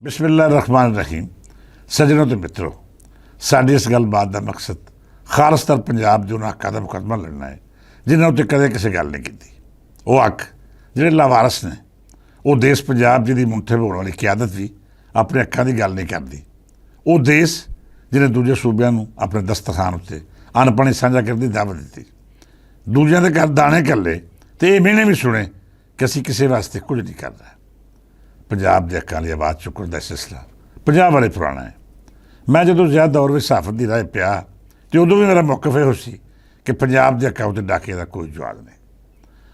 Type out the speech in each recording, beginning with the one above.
बिस्मिल्लाह रहमान रहीम। सज्जनों तो मित्रों, साडी इस गलबात का मकसद खालिस्तान पंजाब के उन्होंने हकों का मुकदमा लड़ना है जिन्होंने उत्ते कदे किसी गल नहीं की। वो हक जिहड़े लावारस ने, वो देश पंजाब जिहदी मुंठे होने वाली क्यादत भी अपने हकों की गल नहीं करती। वो देश जिन्हें दूजे सूबे नूं अपने दस्तरखान उत्ते अन्न पानी साझा करने की दावत दी, दूजिਆਂ ਦੇ घर दाने कर ले तो ये मेहने भी सुने कि असीं किसी वास्ते कुछ नहीं कर रहे। पंजाब के हकों की आवाज़ चुकण का सिलसिला पंजाब वाले पुराना है। मैं जो ज़्यादा दौर में सहाफत की राह पिया तो उदों भी मेरा मौकफ यो सी कि पंजाब के हकों ते डाके का कोई जवाब नहीं।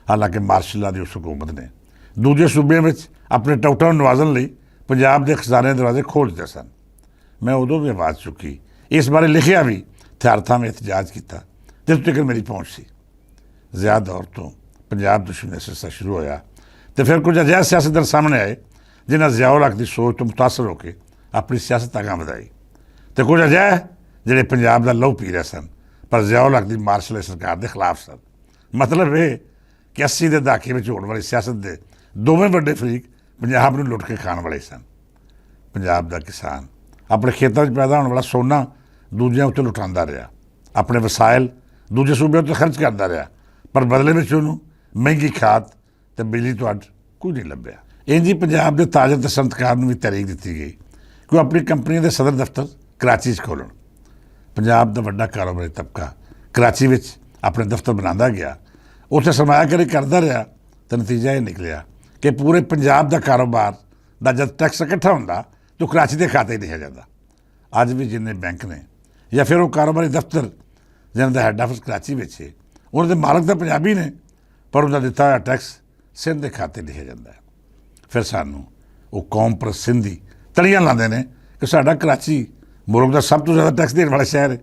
हालांकि मार्शल लॉ की उस हुकूमत ने दूजे सूबे में अपने टाउटां नूं नवाजण लई पंजाब के खजाने दरवाजे खोल दिते सन। मैं उदों भी आवाज़ चुकी, इस बारे लिखिया भी, थियारथां में एहतजाज किया, जिस तक मेरी पहुँच सी। ज़्यादा दौर तो पंजाब दुश्मनी का सिलसिला शुरू होया तो फिर कुछ अजिहे सियासतदान सामने आए जिन्हें ज़ियाउल हक की सोच तो मुतासर होकर अपनी सियासत अगां वधाई, तो कुछ अजिहे जिहड़े पंजाब का लहू पी रहे सन पर ज़ियाउल हक की मार्शल सरकार के खिलाफ सन। मतलब ये कि 80 के दहाके में होने वाली सियासत के दोवें वड्डे फरीक पंजाब नूं लुट के खाण वाले सन। पंजाब का किसान अपने खेतों में पैदा होने वाला सोना दूजिਆਂ उत्ते लुटांदा रहा, अपने वसाइल दूजे सूबे उत्ते खर्च करता रहा, पर बदले में उन्होंने महंगी खाद तो बिजली तो अड कोई नहीं लभ्या। इंज ही पंजाब के ताजर ते संतकार भी तारीख दी गई कि अपनी कंपनी के सदर दफ्तर कराची खोलन। पंजाब का वड्डा कारोबारी तबका कराची में अपने दफ्तर बनाता गया, उत्थे सरमायाकारी करता रहा, तो नतीजा ये निकलिया कि पूरे पंजाब का कारोबार का जब टैक्स इकट्ठा होंदा तो कराची के खाते लिखा जाता। अज भी जिन्हें बैंक ने या फिर वो कारोबारी दफ्तर जिन्होंने हैड ऑफिस कराची में है, उन्होंने मालक तो पंजाबी ने पर उनका दिता हुआ टैक्स सिंध के खाते लिखा जाता है। फिर सानू वो कौम पर सिंधी तलियां लाते हैं कि साडा कराची मुल्क का सब तो ज़्यादा टैक्स देने वाला शहर है।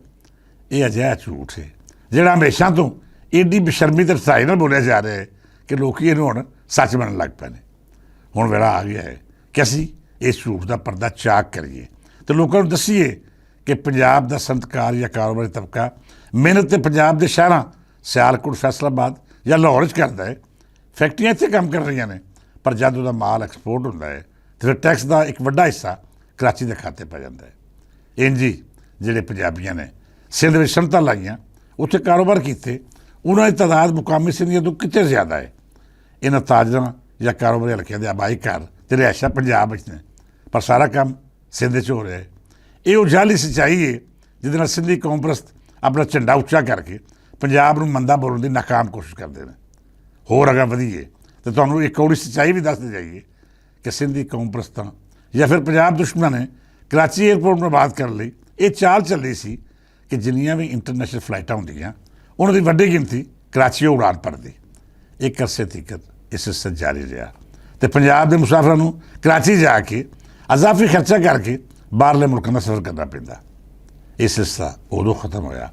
ये अजिहा झूठ है जिहड़ा हमेशा तो एडी बेशर्मी ते रसाई नाल बोलिया जा रहा है कि लोग इहनूं हुण सच मनन लग पे ने। हुण वेला आ गया है कि असीं इस झूठ का पर्दा चाक करिए तो लोगों को दसीए कि पंजाब का संतकार या कारोबारी तबका मेहनत तो पंजाब के शहरों सियालकोट फैसलाबाद या लाहौर करता है, फैक्ट्रियां इत्थे काम कर रही ने, पर जब वह माल एक्सपोर्ट होता है तो फिर टैक्स का एक वड्डा हिस्सा कराची के खाते पै जाता है। इंज ही जिहड़े पंजाबियों ने सिंध में सनतां लाइयां उत्थे कारोबार किए, उन्होंने तादाद मुकामी सिंधियों तो कितने ज़्यादा है। इन्हां ताजरां या कारोबारी हल्कियां दे आबाई घर ते रिहायशां पंजाब विच ने, पर सारा काम सिंध च हो रहा है। ये वो जाली सच्चाई है जिहदे नाल सिंधी कौमप्रस्त अपना झंडा उच्चा करके पंजाब नूं मंदा बोलण की नाकाम कोशिश करते हैं। होर अगर वधीए तो तुहानूं एक कौड़ी सच्चाई भी दसदे जाइए कि सिंधी कौमप्रस्तां या फिर पंजाब दुश्मनां ने कराची एयरपोर्ट में बात करने लई ये चाल चली सी कि जिन्नियां भी इंटरनेशनल फ्लाइटां होंदियां उन्हां दी वड्डी गिनती कराची उड़ान भरदी। एक अरसे तक इस सिलसिला जारी रहा तो पंजाब के मुसाफिरां नूं कराची जाके अजाफी खर्चा करके बाहरले मुल्कां दा सफर करना पैंदा। ये सिलसिला उदों खत्म होया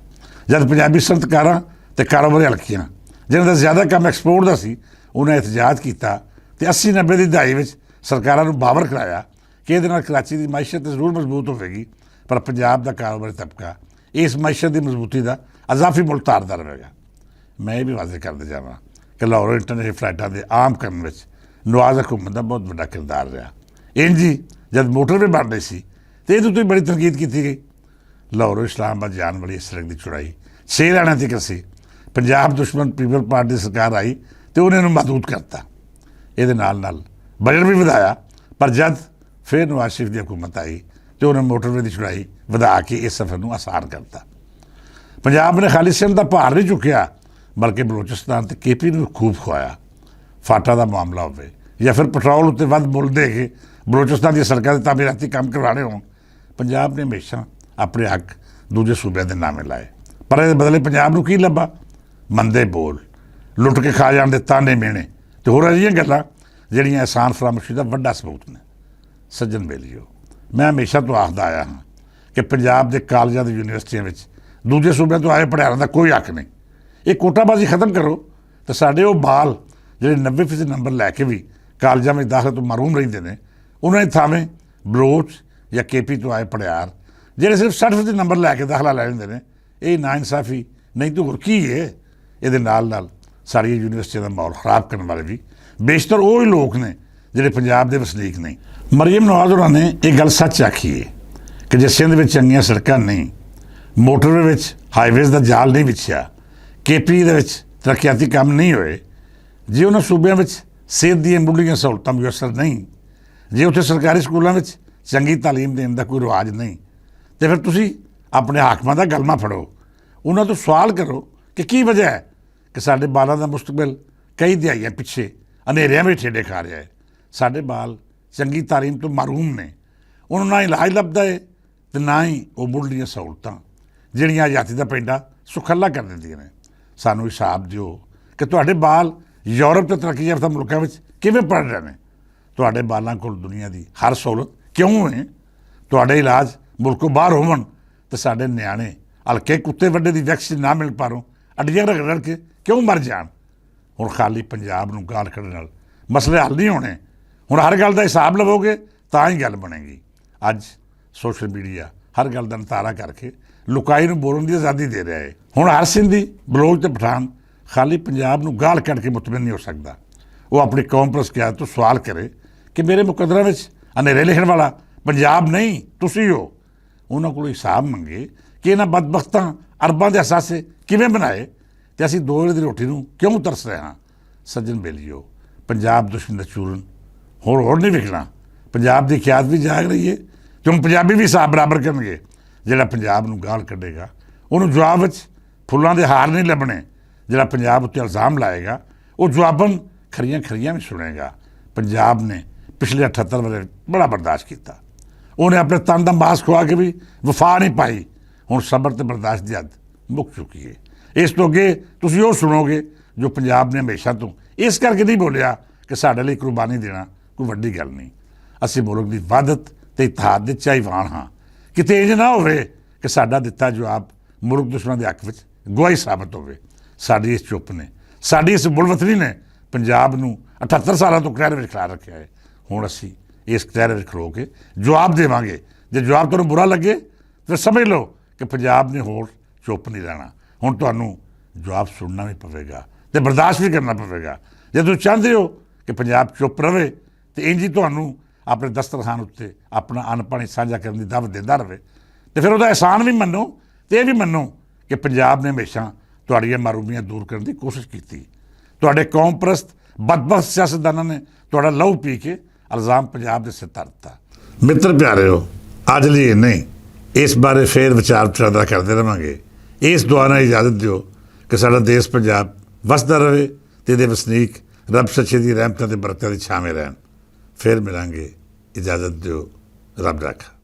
जब पंजाबी संतकारां ते कारोबारी हल्कियां जिन्हां दा ज़्यादा काम एक्सपोर्ट का सी उन्हें एहतजाज किया तो 80-90 की दहाई में सरकारों को बावर कराया कि ये कराची की मैशत जरूर मजबूत होगी, पर पंजाब का कारोबारी तबका इस मैशत की मजबूती का अजाफी मुल तारदा रहेगा। मैं ये भी वाजे करते जावां कि लाहौर इंटरनेशनल फ्लाइटां के आम करने में नवाज हुकूमत का बहुत बड़ा किरदार रहा। इंज ही जब मोटरवे बन रही सी तो ये तो बड़ी तनकीद की गई। लाहौर इस्लामाबाद जाने वाली इस सड़क की चौड़ाई 6 लाइनां तक सी। पंजाब दुश्मन पीपल पार्टी सरकार आई तो उन्हें महदूद करता, ये नाल बजट भी वधाया, पर जब फिर नवाज शरीफ की हुकूमत आई तो उन्हें मोटरवे की चौड़ाई वधा के इस सफ़र को आसान करता। पंजाब ने खाली सिंध का भार नहीं चुकया बल्कि बलोचिस्तान तो केपी ने खूब खुआया। फाटा का मामला हो या फिर पेट्रोल उत्ते वध मुल दे के बलोचिस्तान की सड़कों के तामीराती काम करवाने हो, पंजाब ने हमेशा अपने हक दूजे सूबे के नामे लाए, पर इस बदले पंजाब को की लभा? मंदे बोल, लुट के खा जाने ताने मेहने तो होर अजिहियां गल्लां जिहड़ियां एहसान फरामोशी का वड्डा सबूत ने। सज्जन बेलियो, मैं हमेशा तो आखदा आया हाँ कि पंजाब के कॉलेजां ते यूनीवर्सिटियां विच दूजे सूबे तो आए पढ़ियारां दा कोई हक नहीं। ये कोटाबाजी खत्म करो तो साडे वो बाल जिहड़े 90% नंबर लैके भी कॉलेजां में दाखिल तो महरूम रहिंदे ने, उन्हां दी थावें बलोच या केपी तो आए पढ़ियार जिहड़े सिर्फ 60% नंबर लैके दाखला लै लैंदे ने। ये नाइंसाफी नहीं तो होर की है। ये नाल साड़ियां यूनीवर्सिटियां का माहौल खराब करने वाले भी बेशतर वो ही लोग ने जिहड़े पंजाब के वसनीक नहीं। ਮਰੀਮ ਨਵਾਜ਼ ਹੋਰਾਂ ਨੇ ਇਹ ਗੱਲ ਸੱਚ ਆਖੀ ਹੈ ਕਿ ਜੇ ਸਿੰਧ ਵਿੱਚ ਚੰਗੀਆਂ ਸੜਕਾਂ ਨਹੀਂ, ਮੋਟਰਵੇ ਵਿੱਚ ਹਾਈਵੇਜ਼ ਦਾ ਜਾਲ ਨਹੀਂ ਵਿਛਿਆ, KP ਦੇ ਵਿੱਚ ਤਰੱਕੀਆਤੀ ਕੰਮ ਨਹੀਂ ਹੋਏ, ਜੇ ਉਹਨਾਂ ਸੂਬਿਆਂ ਵਿੱਚ ਸਿਹਤ ਦੀਆਂ ਮੁੱਢਲੀਆਂ ਸਹੂਲਤਾਂ ਮੁਯੱਸਰ ਨਹੀਂ, ਜੇ ਉੱਥੇ ਸਰਕਾਰੀ ਸਕੂਲਾਂ ਵਿੱਚ ਚੰਗੀ ਤਾਲੀਮ ਦੇਣ ਦਾ ਕੋਈ ਰਿਵਾਜ ਨਹੀਂ, ਤੇ ਫਿਰ ਤੁਸੀਂ ਆਪਣੇ ਹਾਕਮਾਂ ਦਾ ਗਲਮਾ ਫੜੋ, ਉਹਨਾਂ ਤੋਂ ਸਵਾਲ ਕਰੋ ਕਿ ਕੀ ਵਜ੍ਹਾ ਹੈ ਕਿ ਸਾਡੇ ਬਾਲਾਂ ਦਾ ਮੁਸਤਕਬਲ ਕਈ ਦਿਹਾਈਆਂ ਪਿੱਛੇ ਹਨੇਰਿਆਂ ਵਿੱਚ ਠੇਡੇ ਖਾ ਰਿਹਾ ਹੈ। ਸਾਡੇ ਬਾਲ ਚੰਗੀ ਤਾਲੀਮ ਤੋਂ ਮਹਿਰੂਮ ਨੇ, ਉਹਨਾਂ ਨੂੰ ਨਾ ਇਲਾਜ ਲੱਭਦਾ ਹੈ ਅਤੇ ਨਾ ਹੀ ਉਹ ਮੁੱਢਲੀਆਂ ਸਹੂਲਤਾਂ ਜਿਹੜੀਆਂ ਆਜ਼ਾਦੀ ਦਾ ਪੈਂਡਾ ਸੁਖੱਲਾ ਕਰ ਦਿੰਦੀਆਂ ਨੇ। ਸਾਨੂੰ ਹਿਸਾਬ ਦਿਓ ਕਿ ਤੁਹਾਡੇ ਬਾਲ ਯੂਰਪ ਅਤੇ ਤਰੱਕੀ ਯਾਫਤਾ ਮੁਲਕਾਂ ਵਿੱਚ ਕਿਵੇਂ ਪੜ ਰਹੇ ਨੇ। ਤੁਹਾਡੇ ਬਾਲਾਂ ਕੋਲ ਦੁਨੀਆ ਦੀ ਹਰ ਸਹੂਲਤ ਕਿਉਂ ਹੈ। ਤੁਹਾਡੇ ਇਲਾਜ ਮੁਲਕੋਂ ਬਾਹਰ ਹੋਵਣ ਅਤੇ ਸਾਡੇ ਨਿਆਣੇ ਹਲਕੇ ਕੁੱਤੇ ਵੱਡੇ ਦੀ ਵੈਕਸੀਨ ਨਾ ਮਿਲ ਪਾਰੋਂ ਅੱਡੀਆਂ ਰਗੜ ਕੇ ਕਿਉਂ ਮਰ ਜਾਣ। ਹੁਣ ਖਾਲੀ ਪੰਜਾਬ ਨੂੰ ਗਾਲ ਕੱਢਣ ਨਾਲ ਮਸਲੇ ਹੱਲ ਨਹੀਂ ਹੋਣੇ। ਹੁਣ ਹਰ ਗੱਲ ਦਾ ਹਿਸਾਬ ਲਵੋਗੇ ਤਾਂ ਹੀ ਗੱਲ ਬਣੇਗੀ। ਅੱਜ ਸੋਸ਼ਲ ਮੀਡੀਆ ਹਰ ਗੱਲ ਦਾ ਨਤਾਰਾ ਕਰਕੇ ਲੁਕਾਈ ਨੂੰ ਬੋਲਣ ਦੀ ਆਜ਼ਾਦੀ ਦੇ ਰਿਹਾ ਹੈ। ਹੁਣ ਹਰ ਸਿੰਧੀ, ਬਲੋਚ ਤੇ ਪਠਾਨ ਖਾਲੀ ਪੰਜਾਬ ਨੂੰ ਗਾਲ ਕੱਢ ਕੇ ਮੁਤਮਿਨ ਨਹੀਂ ਹੋ ਸਕਦਾ। ਉਹ ਆਪਣੀ ਕੌਮ ਪ੍ਰਸ ਕਿਆ ਤੋਂ ਸਵਾਲ ਕਰੇ ਕਿ ਮੇਰੇ ਮੁਕੱਦਰਾਂ ਵਿੱਚ ਹਨੇਰੇ ਲਿਖਣ ਵਾਲਾ ਪੰਜਾਬ ਨਹੀਂ ਤੁਸੀਂ ਹੋ। ਉਹਨਾਂ ਕੋਲ ਹਿਸਾਬ ਮੰਗੇ ਕਿ ਇਹਨਾਂ ਬਦਬਖਤਾਂ ਅਰਬਾਂ ਦੇ ਅਸਾਸੇ ਕਿਵੇਂ ਬਣਾਏ ਅਤੇ ਅਸੀਂ ਦੋ ਵੇਲੇ ਦੀ ਰੋਟੀ ਨੂੰ ਕਿਉਂ ਤਰਸ ਰਹੇ ਹਾਂ। ਸੱਜਣ ਬੇਲੀਓ, ਪੰਜਾਬ ਦੁਸ਼ਮਣ ਦਾ ਚੂਰਨ ਹੋਰ ਨਹੀਂ ਵਿਕਣਾ। ਪੰਜਾਬ ਦੀ ਖਿਆਤ ਵੀ ਜਾਗ ਰਹੀ ਹੈ ਅਤੇ ਹੁਣ ਪੰਜਾਬੀ ਵੀ ਹਿਸਾਬ ਬਰਾਬਰ ਕਰਨਗੇ। ਜਿਹੜਾ ਪੰਜਾਬ ਨੂੰ ਗਾਲ ਕੱਢੇਗਾ ਉਹਨੂੰ ਜਵਾਬ ਵਿੱਚ ਫੁੱਲਾਂ ਦੇ ਹਾਰ ਨਹੀਂ ਲੱਭਣੇ। ਜਿਹੜਾ ਪੰਜਾਬ ਉੱਤੇ ਇਲਜ਼ਾਮ ਲਾਏਗਾ ਉਹ ਜਵਾਬਨ ਖਰੀਆਂ ਵੀ ਸੁਣੇਗਾ। ਪੰਜਾਬ ਨੇ ਪਿਛਲੇ 78 ਵਰ੍ਹੇ ਬੜਾ ਬਰਦਾਸ਼ਤ ਕੀਤਾ। ਉਹਨੇ ਆਪਣੇ ਤਨ ਦਾ ਮਾਸ ਖਵਾ ਕੇ ਵੀ ਵਫਾ ਨਹੀਂ ਪਾਈ। ਹੁਣ ਸਬਰ ਅਤੇ ਬਰਦਾਸ਼ਤ ਦੀ ਹੱਦ ਮੁੱਕ ਚੁੱਕੀ ਹੈ। ਇਸ ਤੋਂ ਅੱਗੇ ਤੁਸੀਂ ਉਹ ਸੁਣੋਗੇ ਜੋ ਪੰਜਾਬ ਨੇ ਹਮੇਸ਼ਾ ਤੋਂ ਇਸ ਕਰਕੇ ਨਹੀਂ ਬੋਲਿਆ ਕਿ ਸਾਡੇ ਲਈ ਕੁਰਬਾਨੀ ਦੇਣਾ ਕੋਈ ਵੱਡੀ ਗੱਲ ਨਹੀਂ। ਅਸੀਂ ਮੁਲਕ ਦੀ ਵਹਾਦਤ ਅਤੇ ਇਤਿਹਾਦ ਦੇ ਚਾਹੀਵਾਨ ਹਾਂ। ਕਿਤੇ ਇੰਝ ਨਾ ਹੋਵੇ ਕਿ ਸਾਡਾ ਦਿੱਤਾ ਜਵਾਬ ਮੁਲਕ ਦੁਸ਼ਮਣਾਂ ਦੇ ਹੱਕ ਵਿੱਚ ਗਵਾਹੀ ਸਾਬਤ ਹੋਵੇ। ਸਾਡੀ ਇਸ ਚੁੱਪ ਨੇ, ਸਾਡੀ ਇਸ ਬੁਲਵਤਨੀ ਨੇ ਪੰਜਾਬ ਨੂੰ 78 ਸਾਲਾਂ ਤੋਂ ਕਹਿਰੇ ਵਿੱਚ ਖਿਲਾ ਰੱਖਿਆ ਹੈ। ਹੁਣ ਅਸੀਂ ਇਸ ਕਹਿਰੇ ਵਿੱਚ ਖਲੋ ਕੇ ਜਵਾਬ ਦੇਵਾਂਗੇ। ਜੇ ਜਵਾਬ ਤੁਹਾਨੂੰ ਬੁਰਾ ਲੱਗੇ ਤਾਂ ਸਮਝ ਲਓ ਕਿ ਪੰਜਾਬ ਨੇ ਹੋਰ ਚੁੱਪ ਨਹੀਂ ਰਹਿਣਾ। ਹੁਣ ਤੁਹਾਨੂੰ ਜਵਾਬ ਸੁਣਨਾ ਵੀ ਪਵੇਗਾ ਅਤੇ ਬਰਦਾਸ਼ਤ ਵੀ ਕਰਨਾ ਪਵੇਗਾ। ਜੇ ਤੁਸੀਂ ਚਾਹੁੰਦੇ ਹੋ ਕਿ ਪੰਜਾਬ ਚੁੱਪ ਰਹੇ ਅਤੇ ਇੰਝ ਹੀ ਤੁਹਾਨੂੰ ਆਪਣੇ ਦਸਤਰਖਾਨ ਉੱਤੇ ਆਪਣਾ ਅੰਨ ਪਾਣੀ ਸਾਂਝਾ ਕਰਨ ਦੀ ਦਾਵਤ ਦਿੰਦਾ ਰਹੇ, ਅਤੇ ਫਿਰ ਉਹਦਾ ਅਹਿਸਾਨ ਵੀ ਮੰਨੋ ਅਤੇ ਇਹ ਵੀ ਮੰਨੋ ਕਿ ਪੰਜਾਬ ਨੇ ਹਮੇਸ਼ਾ ਤੁਹਾਡੀਆਂ ਮਹਿਰੂਮੀਆਂ ਦੂਰ ਕਰਨ ਦੀ ਕੋਸ਼ਿਸ਼ ਕੀਤੀ। ਤੁਹਾਡੇ ਕੌਮ ਪ੍ਰਸਤ ਬਦਬਖਤ ਸਿਆਸਤਦਾਨਾਂ ਨੇ ਤੁਹਾਡਾ ਲਹੂ ਪੀ ਕੇ ਇਲਜ਼ਾਮ ਪੰਜਾਬ ਦੇ ਸਿਰ ਧਰ ਦਿੱਤਾ। ਮਿੱਤਰ ਪਿਆਰਿਓ, ਅੱਜ ਲਈ ਨਹੀਂ, ਇਸ ਬਾਰੇ ਫੇਰ ਵਿਚਾਰ ਵਿਚਾਰਦਾ ਕਰਦੇ ਰਹਾਂਗੇ। ਇਸ ਦੁਆ ਨਾਲ ਇਜਾਜ਼ਤ ਦਿਓ ਕਿ ਸਾਡਾ ਦੇਸ਼ ਪੰਜਾਬ ਵਸਦਾ ਰਹੇ ਅਤੇ ਇਹਦੇ ਵਸਨੀਕ ਰੱਬ ਸੱਚੇ ਦੀ ਰਹਿਮਤਾਂ ਅਤੇ ਬਰਕਤਾਂ ਦੀ ਛਾਵੇਂ ਰਹਿਣ। ਫਿਰ ਮਿਲਾਂਗੇ। ਇਜਾਜ਼ਤ ਦਿਓ। ਰੱਬ ਰਾਖਾ।